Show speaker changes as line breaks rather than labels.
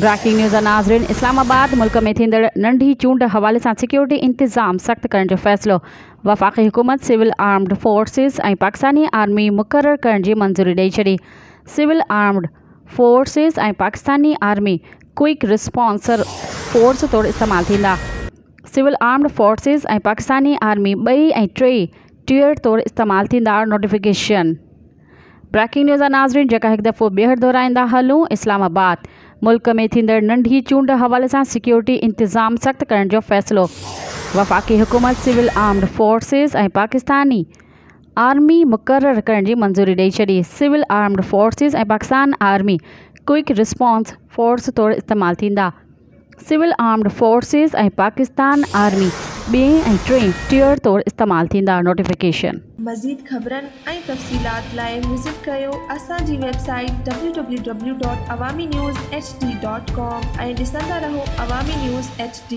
Breaking news नाज़रीन। इस्लामाबाद मुल्क में ٿيندڙ नंढी चूंड हवाले सां सिक्योरिटी इंतज़ाम सख़्त करण जो फ़ैसिलो। वफ़ाक़ी हुकूमत सिविल आर्म्ड फोर्सिस ऐं पाकिस्तानी आर्मी मुक़ररु करण जी मंज़ूरी ॾेई छॾी। सिविल आर्म्ड फोर्सिस ऐं Pakistani army quick response force तौरु इस्तेमालु थींदा। सिविल आर्म्ड फोर्सिस ऐं पाकिस्तानी आर्मी ॿई ऐं टियर तौरु इस्तेमालु थींदा। नोटिफिकेशन। ब्रेकिंग न्यूज़ नाज़रीन, जेका हिकु दफ़ो ॿीहर दोहराईंदा हलूं। इस्लामाबाद मुल्क में ٿيندڙ नंढी चूंड हवाले सां सिक्योरिटी इंतज़ाम सख़्त करण जो फ़ैसिलो। वफ़ाक़ी हुकूमत सिविल आर्म्ड फोर्सिस ऐं पाकिस्तानी आर्मी मुक़ररु करण जी मंज़ूरी ॾेई छॾी। सिविल आर्म्ड फोर्सिस ऐं Pakistan army quick response force तौरु इस्तेमालु थींदा। सिविल आर्म्ड फोर्सिस ऐं पाकिस्तान आर्मी ॿिए ऐं टियर तौरु इस्तेमालु थींदा। नोटिफिकेशन।
मज़ीद ख़बरनि ऐं तफ़सीलात लाइ विज़िट कयो असांजी वेबसाइट www.awaminews.hd.com ऐं ॾिसंदा रहो अवामी न्यूज़ HD।